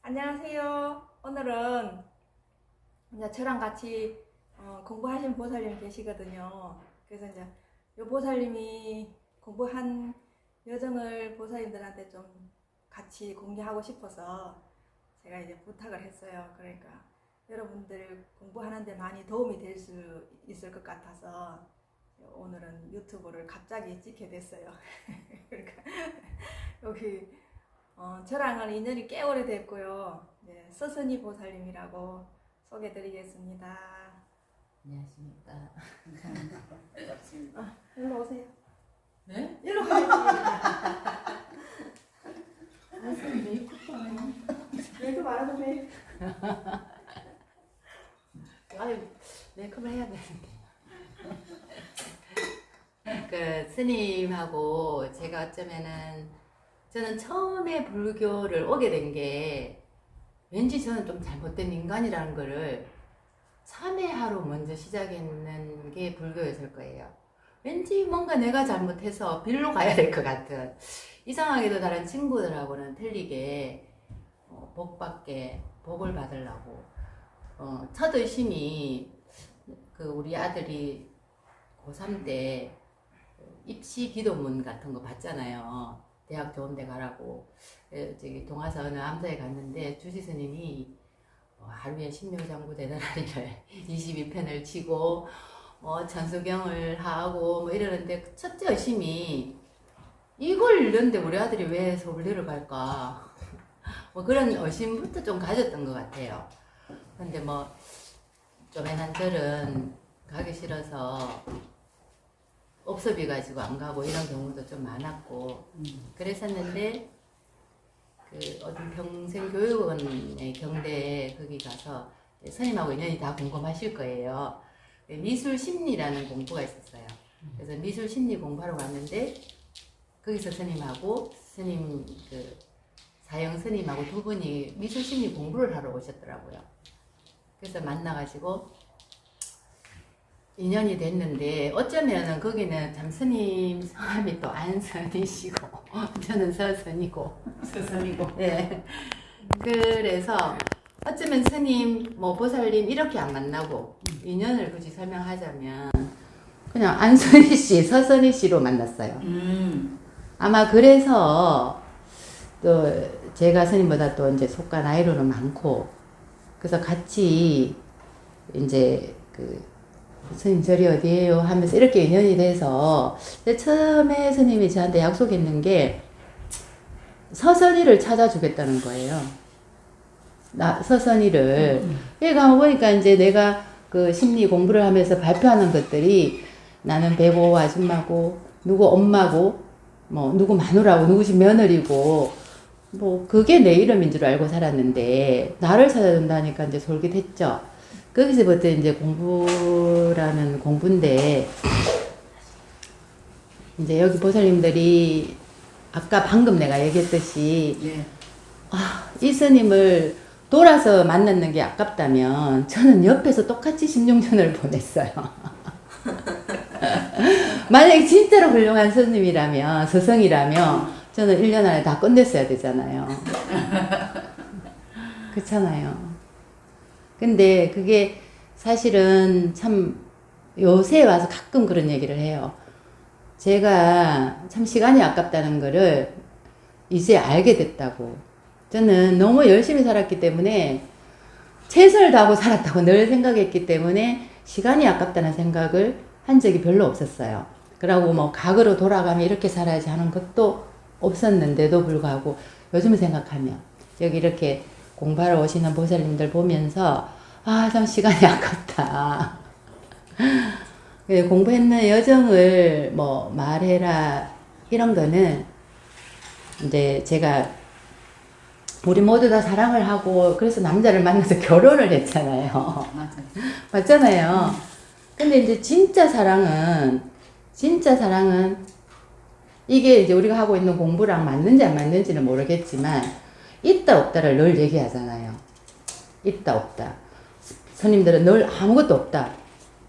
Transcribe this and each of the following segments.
안녕하세요. 오늘은 이제 저랑 같이 공부하신 보살님 계시거든요. 그래서 이제 요 보살님이 공부한 여정을 보살님들한테 좀 같이 공개하고 싶어서 제가 이제 부탁을 했어요. 그러니까 여러분들 공부하는데 많이 도움이 될 수 있을 것 같아서 오늘은 유튜브를 갑자기 찍게 됐어요. 그러니까 여기 저랑은 인연이 꽤 오래됐고요. 네, 서선이 보살님이라고 소개드리겠습니다. 안녕하십니까. 일로 오세요. 네? 일로 오세요. 메이크업 안 해도 돼. 아유, 메이크업을 해야 되는데. 그 스님하고 제가 어쩌면은 저는 처음에 불교를 오게 된 게 왠지 저는 좀 잘못된 인간이라는 거를 참회하러 먼저 시작했는 게 불교였을 거예요. 왠지 뭔가 내가 잘못해서 빌로 가야 될 것 같은, 이상하게도 다른 친구들하고는 틀리게 복받게 복을 받으려고 첫 의심이 그 우리 아들이 고3 때 입시 기도문 같은 거 봤잖아요. 대학 좋은 데 가라고. 저기 동화사 어느 암사에 갔는데 주지 스님이 하루에 신묘장구 대단하리를 22편을 치고 천수경을 하고 뭐 이러는데, 첫째 의심이 이걸 읽는데 우리 아들이 왜 서울대를 갈까? 뭐 그런 의심부터 좀 가졌던 것 같아요. 근데 뭐 쪼매난 절은 가기 싫어서 업소비 가지고 안 가고 이런 경우도 좀 많았고 그랬었는데, 그 어떤 평생교육원의 경대에 거기 가서 선임하고 인연이 다 궁금하실 거예요. 미술심리라는 공부가 있었어요. 그래서 미술심리 공부하러 갔는데 거기서 스님하고 스님 그 사형 스님하고 두 분이 미술심리 공부를 하러 오셨더라고요. 그래서 만나가지고 인연이 됐는데, 어쩌면은 거기는 참 스님 성함이 또 안선이시고 저는 서선이고. 네. 그래서 어쩌면 스님 뭐 보살님 이렇게 안 만나고 인연을 굳이 설명하자면 그냥 안선이 씨, 서선이 씨로 만났어요. 아마 그래서 또 제가 스님보다 또 이제 속가 나이로는 많고, 그래서 같이 이제 그 스님 절이 어디에요 하면서 이렇게 인연이 돼서, 처음에 스님이 저한테 약속했는 게 서선이를 찾아주겠다는 거예요. 서선이를. 그러니까 보니까 이제 내가 그 심리 공부를 하면서 발표하는 것들이 나는 배고 아줌마고 누구 엄마고 뭐 누구 마누라고 누구 집 며느리고 뭐 그게 내 이름인 줄 알고 살았는데, 나를 찾아준다니까 이제 솔깃했죠. 거기서부터 이제 공부라는 공부인데, 이제 여기 보살님들이 아까 방금 내가 얘기했듯이 네. 이 스님을 돌아서 만났는 게 아깝다면 저는 옆에서 똑같이 16년을 보냈어요. 만약에 진짜로 훌륭한 스님이라면, 스승이라면 저는 1년 안에 다 끝냈어야 되잖아요. 그렇잖아요. 근데 그게 사실은 참 요새 와서 가끔 그런 얘기를 해요. 제가 참 시간이 아깝다는 거를 이제 알게 됐다고. 저는 너무 열심히 살았기 때문에, 최선을 다하고 살았다고 늘 생각했기 때문에 시간이 아깝다는 생각을 한 적이 별로 없었어요. 그러고 뭐 과거로 돌아가면 이렇게 살아야지 하는 것도 없었는데도 불구하고 요즘 생각하면 여기 이렇게 공부하러 오시는 보살님들 보면서 참 시간이 아깝다. 공부했는 여정을 뭐 말해라 이런 거는 이제 제가 우리 모두 다 사랑을 하고 그래서 남자를 만나서 결혼을 했잖아요. 맞잖아요. 근데 이제 진짜 사랑은 이게 이제 우리가 하고 있는 공부랑 맞는지 안 맞는지는 모르겠지만 있다 없다를 늘 얘기하잖아요. 있다 없다. 스님들은 늘 아무것도 없다.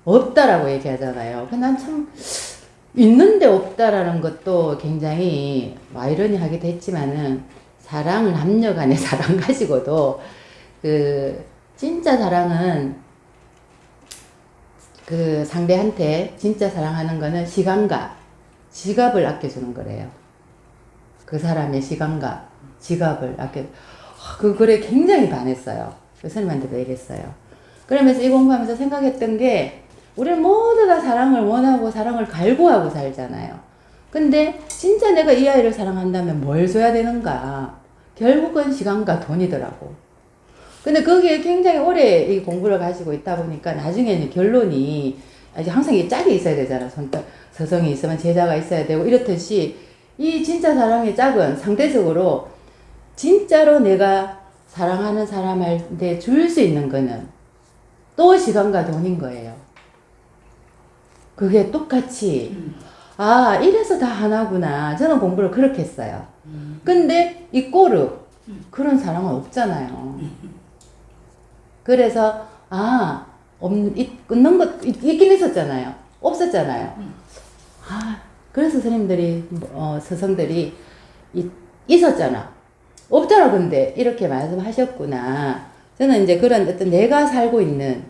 없다라고 얘기하잖아요. 난 참 있는데 없다라는 것도 굉장히 아이러니하기도 했지만은 사랑, 남녀 간의 사랑 가지고도 그 진짜 사랑은 그 상대한테 진짜 사랑하는 거는 시간과 지갑을 아껴주는 거래요. 그 사람의 시간과 지갑을 그 글에 굉장히 반했어요. 교수님한테도 얘기했어요. 그러면서 이 공부하면서 생각했던 게 우리는 모두 다 사랑을 원하고 사랑을 갈구하고 살잖아요. 근데 진짜 내가 이 아이를 사랑한다면 뭘 줘야 되는가? 결국은 시간과 돈이더라고. 근데 거기에 굉장히 오래 이 공부를 가지고 있다 보니까 나중에는 결론이 항상 이 짝이 있어야 되잖아. 서성이 있으면 제자가 있어야 되고 이렇듯이 이 진짜 사랑의 짝은 상대적으로 진짜로 내가 사랑하는 사람한테 줄 수 있는 거는 또 시간과 돈인 거예요. 그게 똑같이 이래서 다 하나구나. 저는 공부를 그렇게 했어요. 근데 이 꼬르 그런 사랑은 없잖아요. 그래서 끊는 것 있긴 있었잖아요. 없었잖아요. 그래서 선생님들이 스승들이 있었잖아. 없잖아. 근데 이렇게 말씀하셨구나. 저는 이제 그런 어떤 내가 살고 있는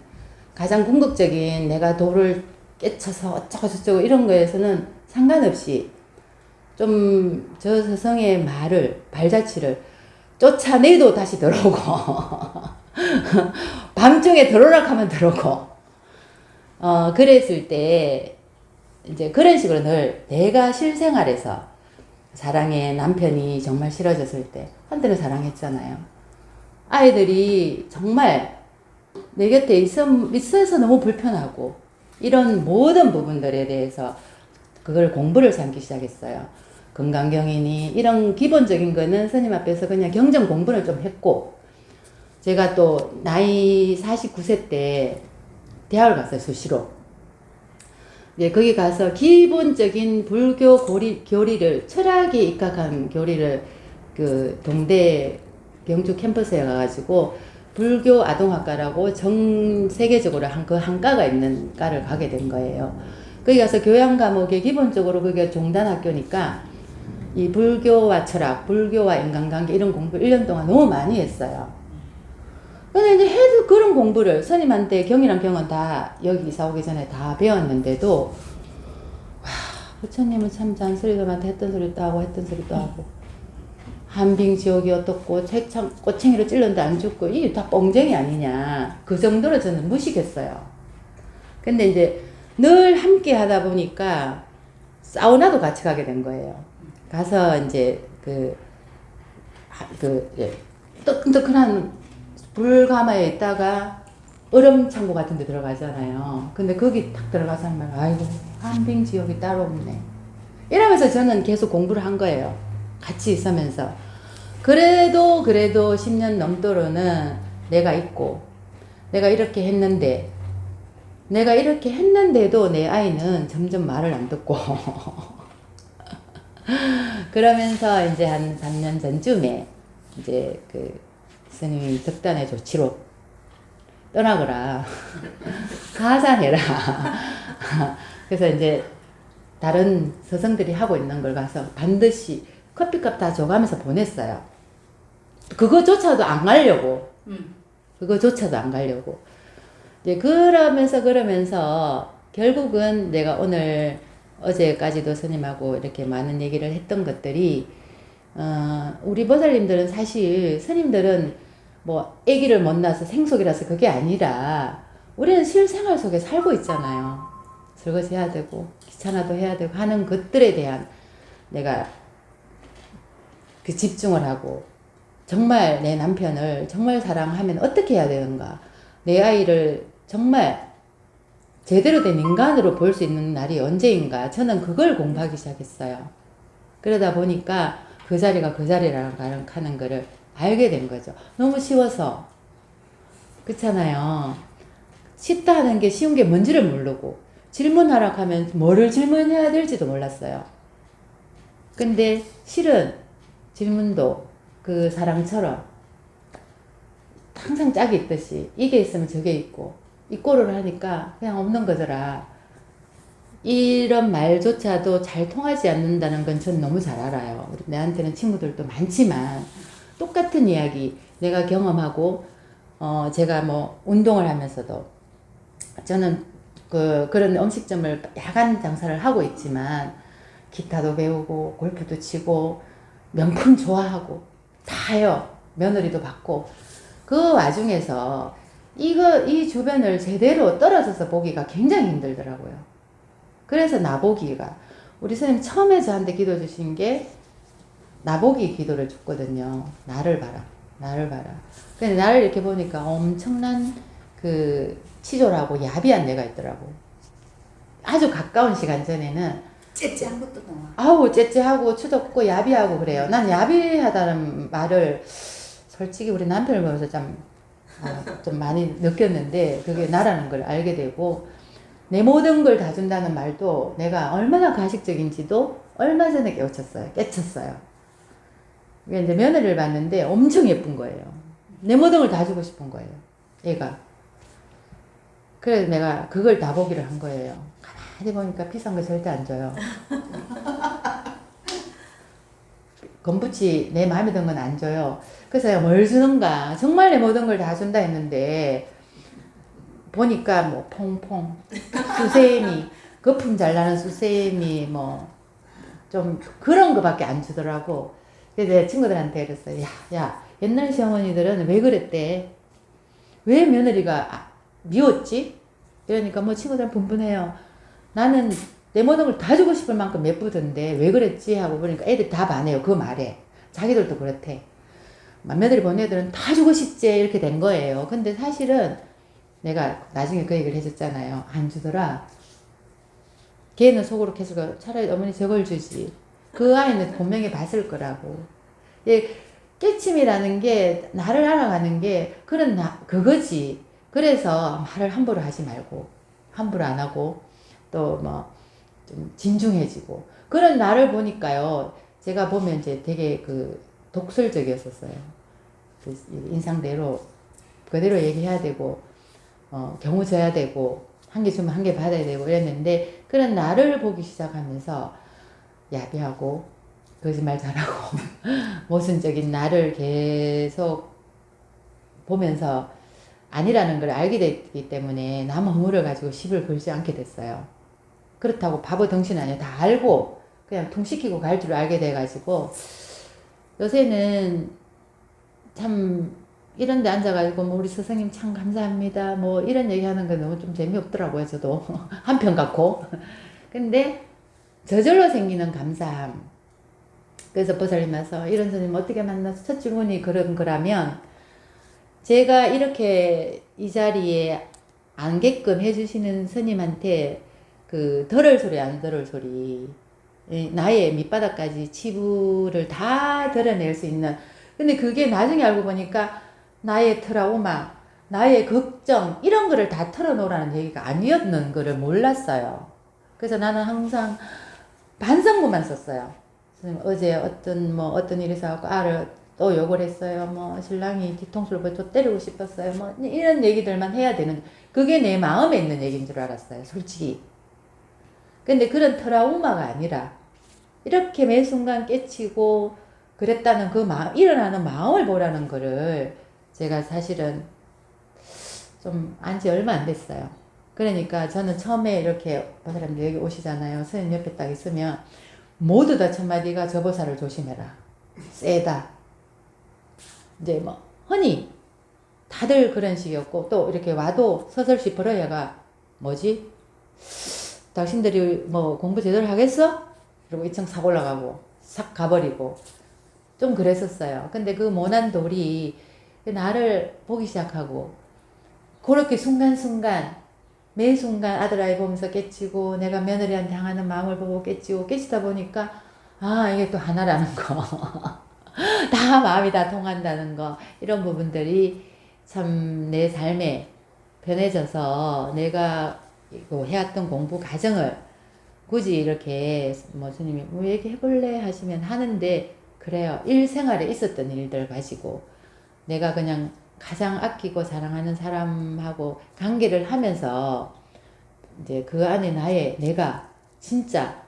가장 궁극적인 내가 도를 깨쳐서 어쩌고 저쩌고 이런 거에서는 상관없이 좀 저 스승의 말을 발자취를 쫓아내도 다시 들어오고 밤중에 들어오라 하면 들어오고 그랬을 때 이제 그런 식으로 늘 내가 실생활에서 사랑의 남편이 정말 싫어졌을 때 한때는 사랑했잖아요. 아이들이 정말 내 곁에 있어서 너무 불편하고 이런 모든 부분들에 대해서 그걸 공부를 삼기 시작했어요. 건강경이니 이런 기본적인 거는 스님 앞에서 그냥 경전 공부를 좀 했고 제가 또 나이 49세 때 대학을 갔어요. 수시로. 네, 거기 가서 기본적인 불교 교리를 철학에 입각한 교리를 그 동대 경주 캠퍼스에 가가지고 불교 아동학과라고 전 세계적으로 그 한과가 있는 과를 가게 된 거예요. 거기 가서 교양 과목에 기본적으로 그게 종단학교니까 이 불교와 철학, 불교와 인간관계 이런 공부 1년 동안 너무 많이 했어요. 근데 이제 해도 그런 공부를 스님한테 경이랑 경은 다 여기 이사 오기 전에 다 배웠는데도 부처님은 참 잔소리들한테 했던 소리도 하고 했던 소리도 하고 한빙지옥이 어떻고 꼬챙이로 찔렀는데 안 죽고 이게 다 뻥쟁이 아니냐 그 정도로 저는 무식했어요. 근데 이제 늘 함께 하다 보니까 사우나도 같이 가게 된 거예요. 가서 이제 뜨끈뜨끈한 불가마에 있다가 얼음 창고 같은 데 들어가잖아요. 근데 거기 딱 들어가서 하면 아이고 한빙지옥이 따로 없네 이러면서 저는 계속 공부를 한 거예요. 같이 있으면서 그래도 10년 넘도록은 내가 있고 내가 이렇게 했는데도 내 아이는 점점 말을 안 듣고 그러면서 이제 한 3년 전쯤에 이제 그 스님이 덕단의 조치로 떠나거라 가산해라 그래서 이제 다른 서성들이 하고 있는 걸 가서 반드시 커피값 다 줘가면서 보냈어요. 그거조차도 안 가려고 이제 그러면서 결국은 내가 어제까지도 스님하고 이렇게 많은 얘기를 했던 것들이 우리 보살님들은 사실 스님들은 뭐 아기를 못 낳아서 생속이라서 그게 아니라 우리는 실생활 속에 살고 있잖아요. 설거지 해야 되고 귀찮아도 해야 되고 하는 것들에 대한 내가 그 집중을 하고 정말 내 남편을 정말 사랑하면 어떻게 해야 되는가 내 아이를 정말 제대로 된 인간으로 볼 수 있는 날이 언제인가 저는 그걸 공부하기 시작했어요. 그러다 보니까 그 자리가 그 자리라는 하는 거를 알게 된 거죠. 너무 쉬워서 그렇잖아요. 쉽다 하는 게 쉬운 게 뭔지를 모르고 질문하라 하면 뭐를 질문해야 될지도 몰랐어요. 근데 실은 질문도 그 사랑처럼 항상 짝이 있듯이 이게 있으면 저게 있고 이 꼴을 하니까 그냥 없는 거더라. 이런 말조차도 잘 통하지 않는다는 건 전 너무 잘 알아요. 내한테는 친구들도 많지만 똑같은 이야기 내가 경험하고 제가 뭐 운동을 하면서도 저는 그런 음식점을 야간 장사를 하고 있지만 기타도 배우고 골프도 치고 명품 좋아하고 다 해요. 며느리도 받고 그 와중에서 이 주변을 제대로 떨어져서 보기가 굉장히 힘들더라고요. 그래서 나보기가 우리 선생님 처음에 저한테 기도 주신 게 나보기 기도를 줬거든요. 나를 봐라. 나를 봐라. 근데 나를 이렇게 보니까 엄청난 그 치졸하고 야비한 내가 있더라고. 아주 가까운 시간 전에는 째째한 것도 나와. 아우 째째하고 추덥고 야비하고 그래요. 난 야비하다는 말을 솔직히 우리 남편을 보면서 좀 많이 느꼈는데 그게 나라는 걸 알게 되고 내 모든 걸 다 준다는 말도 내가 얼마나 가식적인지도 얼마 전에 깨쳤어요. 이제 며느리를 봤는데 엄청 예쁜 거예요. 내 모든 걸 다 주고 싶은 거예요. 얘가. 그래서 내가 그걸 다 보기를 한 거예요. 가만히 보니까 비싼 거 절대 안 줘요. 건부치 내 마음에 든 건 안 줘요. 그래서 내가 뭘 주는가 정말 내 모든 걸 다 준다 했는데 보니까 뭐 퐁퐁 수세미 거품 잘 나는 수세미 뭐 좀 그런 거밖에 안 주더라고. 그래서 내 친구들한테 그랬어요. 야 옛날 시어머니들은 왜 그랬대? 왜 며느리가 미웠지? 이러니까 뭐 친구들 분분해요. 나는 내 모든 걸 다 주고 싶을 만큼 예쁘던데 왜 그랬지? 하고 보니까 애들 다 반해요. 그 말에. 자기들도 그렇대. 며느리 본 애들은 다 주고 싶지 이렇게 된 거예요. 근데 사실은 내가 나중에 그 얘기를 해줬잖아요. 안 주더라. 걔는 속으로 계속 차라리 어머니 저걸 주지. 그 아이는 분명히 봤을 거라고. 깨침이라는 게 나를 알아가는 게 그거지. 그래서 말을 함부로 하지 말고 함부로 안 하고 또 뭐 좀 진중해지고 그런 나를 보니까요. 제가 보면 이제 되게 독설적이었었어요. 인상대로 그대로 얘기해야 되고 경우 져야 되고 한 개 주면 한 개 받아야 되고 이랬는데 그런 나를 보기 시작하면서 야비하고 거짓말 잘하고 모순적인 나를 계속 보면서 아니라는 걸 알게 됐기 때문에 남 허물을 가지고 시비를 걸지 않게 됐어요. 그렇다고 바보 덩신 아니야. 다 알고 그냥 통시키고 갈 줄 알게 돼가지고 요새는 참 이런 데 앉아가지고 뭐 우리 스승님 참 감사합니다 뭐 이런 얘기하는 거 너무 좀 재미없더라고요. 저도 한편 같고 근데 저절로 생기는 감사함. 그래서 보살님 와서 이런 스님 어떻게 만나서 첫 질문이 그런 거라면 제가 이렇게 이 자리에 앉게끔 해주시는 스님한테 덜을 소리 안 덜을 소리 나의 밑바닥까지 치부를 다 드러낼 수 있는 근데 그게 나중에 알고 보니까 나의 트라우마 나의 걱정 이런 거를 다 털어놓으라는 얘기가 아니었는 거를 몰랐어요. 그래서 나는 항상 반성문만 썼어요. 어제 어떤 일이 있어갖고 아를 또 욕을 했어요. 뭐 신랑이 뒤통수를 또 때리고 싶었어요. 뭐 이런 얘기들만 해야 되는 그게 내 마음에 있는 얘기인 줄 알았어요. 솔직히. 근데 그런 트라우마가 아니라 이렇게 매 순간 깨치고 그랬다는 그 일어나는 마음을 보라는 거를 제가 사실은 좀 안지 얼마 안 됐어요. 그러니까 저는 처음에 이렇게 보살님들 여기 오시잖아요. 스님 옆에 딱 있으면 모두 다 첫마디가 저 보살을 조심해라. 세다. 이제 뭐 흔히 다들 그런 식이었고 또 이렇게 와도 서설시 벌어야가 뭐지? 당신들이 뭐 공부 제대로 하겠어? 그리고 2층 싹 올라가고 싹 가버리고 좀 그랬었어요. 근데 그 모난 돌이 나를 보기 시작하고 그렇게 순간순간 매 순간 아들아이 보면서 깨치고 내가 며느리한테 향하는 마음을 보고 깨치다 보니까 아 이게 또 하나라는 거 다 마음이 다 통한다는 거 이런 부분들이 참 내 삶에 변해져서 내가 해왔던 공부 과정을 굳이 이렇게 뭐 스님이 뭐 얘기해볼래 하시면 하는데 그래요. 일생활에 있었던 일들 가지고 내가 그냥 가장 아끼고 사랑하는 사람하고 관계를 하면서 이제 그 안에 내가 진짜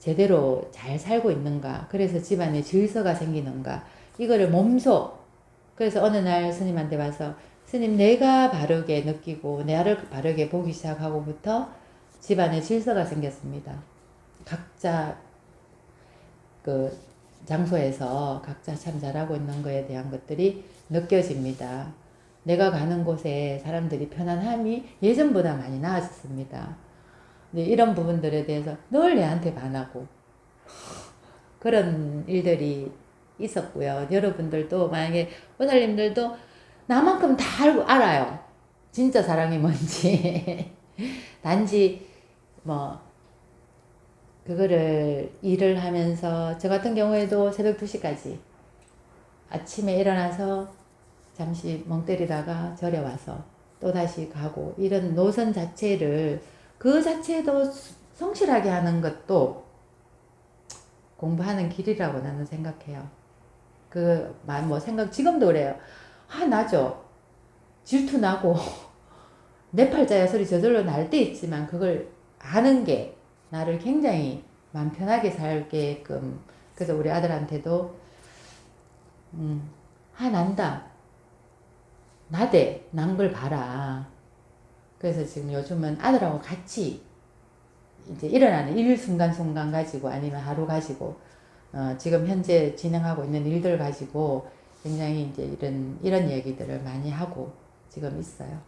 제대로 잘 살고 있는가, 그래서 집안에 질서가 생기는가, 이거를 몸소, 그래서 어느 날 스님한테 와서 스님, 내가 바르게 느끼고 나를 바르게 보기 시작하고부터 집안에 질서가 생겼습니다. 각자 그 장소에서 각자 참 잘하고 있는 거에 대한 것들이 느껴집니다. 내가 가는 곳에 사람들이 편안함이 예전보다 많이 나아졌습니다. 이런 부분들에 대해서 늘 내한테 반하고 그런 일들이 있었고요. 여러분들도 만약에 보살님들도 나만큼 다 알아요. 진짜 사랑이 뭔지. 단지 뭐 그거를 일을 하면서 저 같은 경우에도 새벽 2시까지 아침에 일어나서 잠시 멍 때리다가 절에 와서 또다시 가고, 이런 노선 자체를 그 자체도 성실하게 하는 것도 공부하는 길이라고 나는 생각해요. 뭐 생각, 지금도 그래요. 나죠. 질투 나고 내 팔자야 소리 저절로 날 때 있지만 그걸 아는 게 나를 굉장히 마음 편하게 살게끔. 그래서 우리 아들한테도 난다. 나대. 난 걸 봐라. 그래서 지금 요즘은 아들하고 같이 이제 일어나는 일 순간순간 가지고, 아니면 하루 가지고, 지금 현재 진행하고 있는 일들 가지고 굉장히 이제 이런 얘기들을 많이 하고 지금 있어요.